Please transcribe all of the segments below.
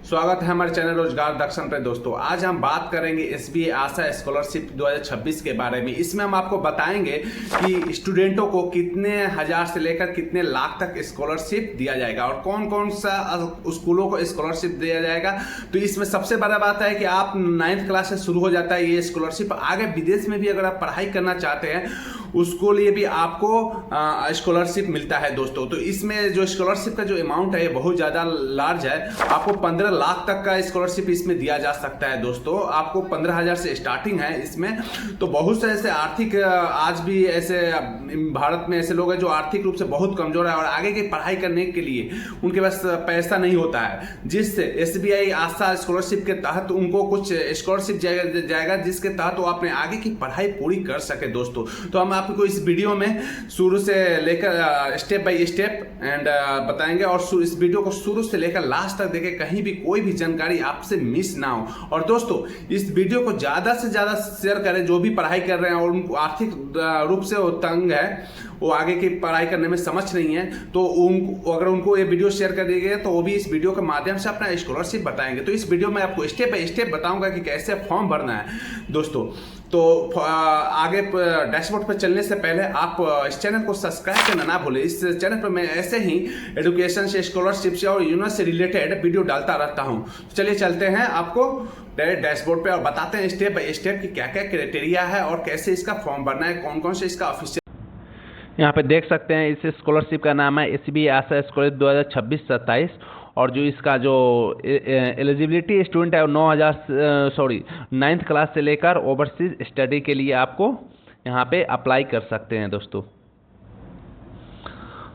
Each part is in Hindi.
स्वागत है हमारे चैनल रोजगार दर्शन पे। दोस्तों आज हम बात करेंगे एसबीआई आशा स्कॉलरशिप 2026 के बारे में। इसमें हम आपको बताएंगे कि स्टूडेंटों को कितने हजार से लेकर कितने लाख तक स्कॉलरशिप दिया जाएगा और कौन कौन सा स्कूलों को स्कॉलरशिप दिया जाएगा। तो इसमें सबसे बड़ा बात है कि आप 9th क्लास से शुरू हो जाता है ये स्कॉलरशिप। आगे विदेश में भी अगर आप पढ़ाई करना चाहते हैं उसको लिए भी आपको स्कॉलरशिप मिलता है दोस्तों। तो इसमें जो स्कॉलरशिप का जो अमाउंट है ये बहुत ज़्यादा लार्ज है। आपको 15 लाख तक का स्कॉलरशिप इसमें दिया जा सकता है दोस्तों। आपको 15,000 से स्टार्टिंग है इसमें। तो बहुत से ऐसे आर्थिक आज भी ऐसे भारत में ऐसे लोग हैं जो आर्थिक रूप से बहुत कमजोर है और आगे की पढ़ाई करने के लिए उनके पास पैसा नहीं होता है, जिससे एसबीआई आशा स्कॉलरशिप के तहत उनको कुछ स्कॉलरशिप जाएगा जिसके तहत वो अपने आगे की पढ़ाई पूरी कर सके दोस्तों। तो हम आपको इस वीडियो में शुरू से लेकर स्टेप बाय स्टेप एंड बताएंगे और इस वीडियो को शुरू से लेकर लास्ट तक देखें, कहीं भी कोई भी जानकारी आपसे मिस ना हो। और दोस्तों इस वीडियो को ज़्यादा से ज़्यादा शेयर करें जो भी पढ़ाई कर रहे हैं और उनको आर्थिक रूप से वो तंग है, वो आगे की पढ़ाई करने में समझ नहीं है, तो अगर उनको ये वीडियो शेयर कर दिए तो वो भी इस वीडियो के माध्यम से अपना स्कॉलरशिप बताएंगे। तो इस वीडियो में आपको स्टेप बाय स्टेप बताऊंगा कि कैसे फॉर्म भरना है दोस्तों। तो आगे डैशबोर्ड पर चलने से पहले आप इस चैनल को सब्सक्राइब करना ना भूलें। इस चैनल पर मैं ऐसे ही एजुकेशन से, स्कॉलरशिप से और यूनिवर्सिटी से रिलेटेड वीडियो डालता रहता हूँ। चलिए चलते हैं आपको डैशबोर्ड पे और बताते हैं स्टेप बाय स्टेप कि क्या क्या क्राइटेरिया है और कैसे इसका फॉर्म भरना है, कौन कौन से इसका ऑफिशियल। यहाँ पे देख सकते हैं इस स्कॉलरशिप का नाम है एसबीआई आशा स्कॉलरशिप 2026-27 और जो इसका जो एलिजिबिलिटी स्टूडेंट है वो 9th क्लास से लेकर ओवरसीज स्टडी के लिए आपको यहाँ पे अप्लाई कर सकते हैं दोस्तों।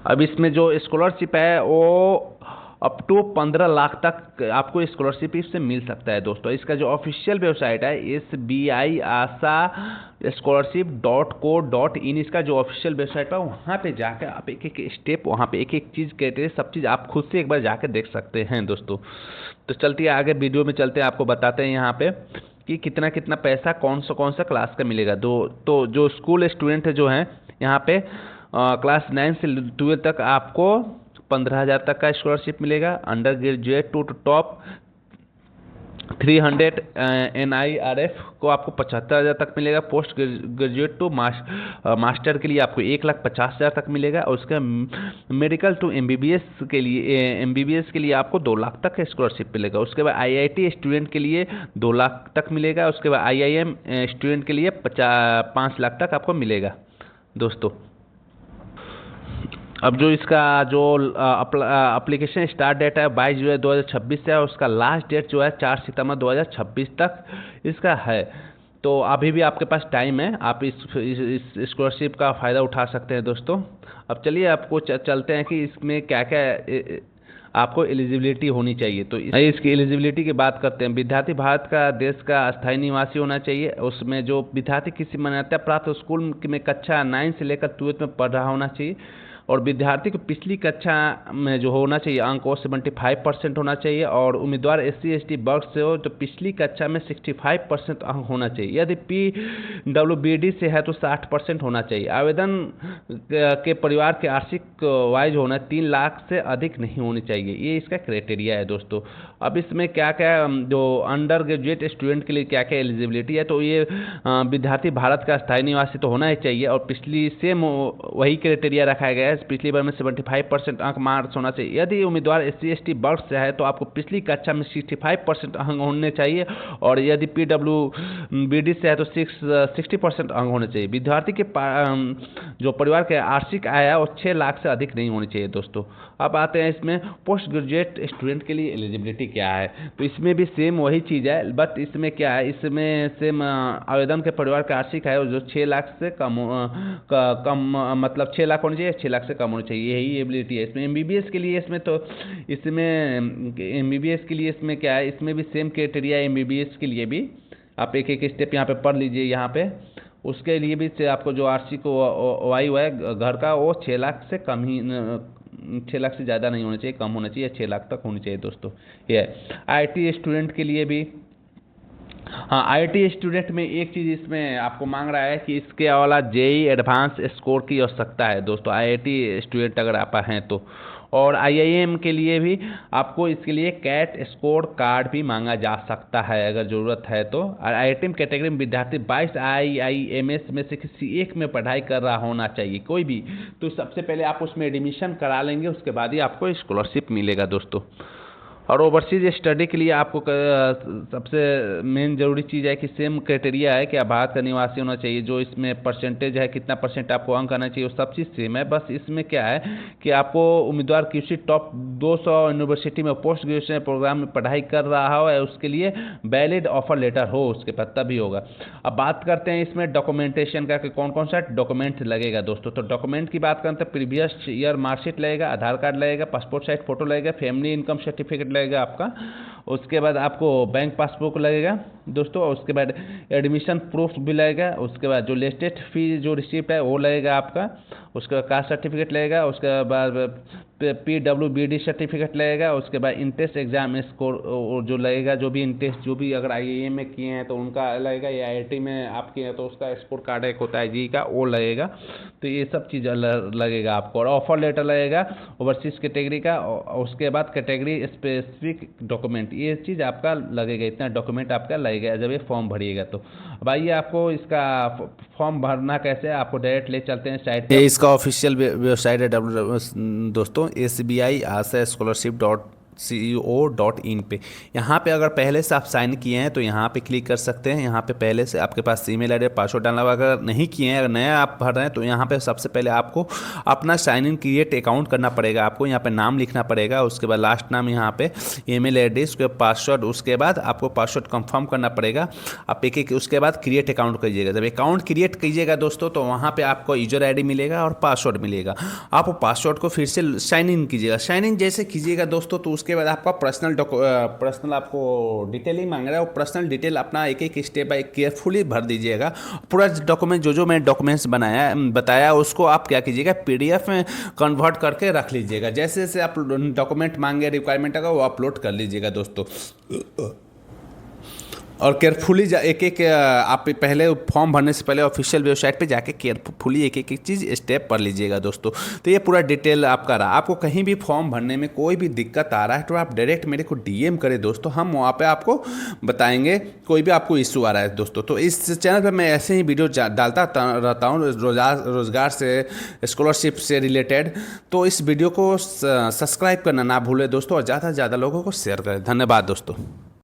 अब इसमें जो स्कॉलरशिप है वो अप टू 15 लाख तक आपको स्कॉलरशिप इससे मिल सकता है दोस्तों। इसका जो ऑफिशियल वेबसाइट है SBI आशा scholarship.co.in, इसका जो ऑफिशियल वेबसाइट है वहाँ पे जाकर आप एक एक स्टेप, वहाँ पे एक एक चीज़ कहते हैं, सब चीज़ आप खुद से एक बार जाकर देख सकते हैं दोस्तों। तो चलते हैं आगे वीडियो में, चलते हैं आपको बताते हैं यहाँ पे कि कितना कितना पैसा कौन सा क्लास का मिलेगा। तो जो स्कूल स्टूडेंट जो हैं यहाँ पे क्लास 9 से 12 तक आपको 15,000 तक का स्कॉलरशिप मिलेगा। Under graduate to top 300 NIRF को आपको 75,000 तक मिलेगा। पोस्ट ग्रेजुएट टू मास्टर के लिए आपको 1,50,000 तक मिलेगा। और उसका मेडिकल टू MBBS के लिए आपको 2 लाख तक का स्कॉलरशिप मिलेगा। उसके बाद IIT स्टूडेंट के लिए 2 लाख तक मिलेगा। उसके बाद IIM स्टूडेंट के लिए 5 लाख तक आपको मिलेगा दोस्तों। अब जो इसका जो एप्लीकेशन स्टार्ट डेट है 22 जुलाई 2026 से है और उसका लास्ट डेट जो है 4 सितंबर 2026 तक इसका है। तो अभी भी आपके पास टाइम है, आप इस स्कॉलरशिप का फ़ायदा उठा सकते हैं दोस्तों। अब चलिए आपको चलते हैं कि इसमें क्या क्या आपको एलिजिबिलिटी होनी चाहिए। तो इसकी एलिजिबिलिटी की बात करते हैं। विद्यार्थी भारत का देश का स्थायी निवासी होना चाहिए। उसमें जो विद्यार्थी किसी मान्यता प्राप्त स्कूल में कक्षा 9 से लेकर 12 में पढ़ रहा होना चाहिए और विद्यार्थी को पिछली कक्षा में जो होना चाहिए अंक वो 75% होना चाहिए और उम्मीदवार SC ST वर्ग से हो तो पिछली कक्षा में 65% अंक होना चाहिए। यदि PWBD से है तो 60% होना चाहिए। आवेदन के परिवार के आर्थिक वाइज होना 3 लाख से अधिक नहीं होनी चाहिए। ये इसका क्राइटेरिया है दोस्तों। अब इसमें क्या क्या जो अंडर ग्रेजुएट स्टूडेंट के लिए क्या क्या एलिजिबिलिटी है, तो ये विद्यार्थी भारत का स्थायी निवासी तो होना ही चाहिए और पिछली सेम वही क्राइटेरिया रखा गया है, पिछली बार में 75% अंक मार्क्स होना चाहिए। यदि उम्मीदवार SC ST वर्ग से है तो आपको पिछली कक्षा में 65% अंक होने चाहिए और यदि PWBD से है तो 60% अंक होने चाहिए। विद्यार्थी के जो परिवार के आर्थिक आय है वो 6 लाख से अधिक नहीं होनी चाहिए दोस्तों। अब आते हैं इसमें पोस्ट ग्रेजुएट स्टूडेंट के लिए एलिजिबिलिटी क्या है। तो इसमें भी सेम वही चीज़ है, बट इसमें क्या है, इसमें सेम आवेदन के परिवार का आर्थिक आय जो 6 लाख से कम मतलब 6 लाख होनी चाहिए, 6 लाख से कम होनी चाहिए, यही एबिलिटी है। इसमें MBBS के लिए MBBS के लिए इसमें क्या है, इसमें भी सेम क्राइटेरिया है। MBBS के लिए भी आप एक एक स्टेप यहाँ पे पढ़ लीजिए। यहाँ पे उसके लिए भी आपको जो आर्थिक वाई हुआ है घर का वो 6 लाख से कम ही, 6 लाख से ज़्यादा नहीं होना चाहिए, कम होना चाहिए, 6 लाख तक होनी चाहिए दोस्तों। ये IIT स्टूडेंट के लिए भी हाँ, IIT स्टूडेंट में एक चीज़ इसमें आपको मांग रहा है कि इसके वाला JEE एडवांस स्कोर की आवश्यकता है दोस्तों। IIT स्टूडेंट अगर आप हैं तो और IIM के लिए भी आपको इसके लिए कैट स्कोर कार्ड भी मांगा जा सकता है अगर ज़रूरत है तो। और IIM कैटेगरी में विद्यार्थी 22 IIMS में से किसी एक में पढ़ाई कर रहा होना चाहिए कोई भी, तो सबसे पहले आप उसमें एडमिशन करा लेंगे, उसके बाद ही आपको स्कॉलरशिप मिलेगा दोस्तों। और ओवरसीज स्टडी के लिए आपको सबसे मेन ज़रूरी चीज़ है कि सेम क्राइटेरिया है कि आप भारत का निवासी होना चाहिए, जो इसमें परसेंटेज है कितना परसेंट आपको अंक आना चाहिए वो सब चीज़ सेम है। बस इसमें क्या है कि आपको उम्मीदवार किसी टॉप 200 यूनिवर्सिटी में पोस्ट ग्रेजुएशन प्रोग्राम में पढ़ाई कर रहा हो या उसके लिए वैलिड ऑफर लेटर हो उसके पास तभी होगा। अब बात करते हैं इसमें डॉक्यूमेंटेशन का कि कौन कौन सा डॉक्यूमेंट लगेगा दोस्तों। तो डॉक्यूमेंट की बात करें तो प्रीवियस ईयर मार्कशीट लगेगा, आधार कार्ड लगेगा, पासपोर्ट साइज फोटो लगेगा, फैमिली इनकम सर्टिफिकेट लगेगा आपका, उसके बाद आपको बैंक पासबुक लगेगा दोस्तों, उसके बाद एडमिशन प्रूफ भी लगेगा, उसके बाद जो लिस्टेड फी जो रिसिप्ट है वो लगेगा आपका, उसका कास्ट सर्टिफिकेट लगेगा, उसके बाद PWBD सर्टिफिकेट लगेगा, उसके बाद इंट्रेंस एग्जाम स्कोर जो लगेगा, जो भी इंट्रेंस जो भी अगर IIM में किए हैं तो उनका लगेगा, या IIT में आप किए हैं तो उसका स्कोर कार्ड एक होता है जी का वो लगेगा। तो ये सब चीज़ लगेगा आपको, और ऑफर लेटर लगेगा ओवरसीज कैटेगरी का, और उसके बाद कैटेगरी स्पेसिफिक डॉक्यूमेंट, ये चीज़ आपका लगेगा, इतना डॉक्यूमेंट आपका लगेगा जब ये फॉर्म भरिएगा। तो अब आइए आपको इसका फॉर्म भरना कैसे है, आपको डायरेक्ट ले चलते हैं साइट पे। इसका ऑफिशियल वेबसाइट है दोस्तों SBI आशा scholarship.co.in पे। यहाँ पे अगर पहले से आप साइन किए हैं तो यहाँ पे क्लिक कर सकते हैं। यहाँ पे पहले से आपके पास ईमेल आईडी पासवर्ड डालना होगा। अगर नहीं किए हैं, अगर नया आप भर रहे हैं तो यहाँ पे सबसे पहले आपको अपना साइन इन क्रिएट अकाउंट करना पड़ेगा। आपको यहाँ पे नाम लिखना पड़ेगा, उसके बाद लास्ट नाम, यहाँ पे ईमेल आईडी, उसके बाद पासवर्ड, उसके बाद आपको पासवर्ड कंफर्म करना पड़ेगा। आप एक उसके बाद क्रिएट अकाउंट कीजिएगा। जब अकाउंट क्रिएट कीजिएगा दोस्तों तो वहाँ पे आपको यूजर आईडी मिलेगा और पासवर्ड मिलेगा। आप पासवर्ड को फिर से साइन इन कीजिएगा। साइन इन जैसे कीजिएगा दोस्तों तो उसके बाद आपका पर्सनल आपको डिटेल ही मांग रहा है, वो पर्सनल डिटेल अपना एक एक स्टेप बाय केयरफुली भर दीजिएगा। पूरा डॉक्यूमेंट जो मैं डॉक्यूमेंट्स बताया उसको आप क्या कीजिएगा PDF में कन्वर्ट करके रख लीजिएगा। जैसे जैसे आप डॉक्यूमेंट मांगे रिक्वायरमेंट का वो अपलोड कर लीजिएगा दोस्तों। और केयरफुली एक एक आप पहले फॉर्म भरने से पहले ऑफिशियल वेबसाइट पे जाके केयरफुली एक एक चीज़ स्टेप पढ़ लीजिएगा दोस्तों। तो ये पूरा डिटेल आपका रहा। आपको कहीं भी फॉर्म भरने में कोई भी दिक्कत आ रहा है तो आप डायरेक्ट मेरे को DM करें दोस्तों, हम वहाँ पे आपको बताएंगे कोई भी आपको इशू आ रहा है दोस्तों। तो इस चैनल पर मैं ऐसे ही वीडियो डालता रहता हूँ रोज़गार से, स्कॉलरशिप से रिलेटेड। तो इस वीडियो को सब्सक्राइब करना ना भूलें दोस्तों, और ज़्यादा से ज़्यादा लोगों को शेयर करें। धन्यवाद दोस्तों।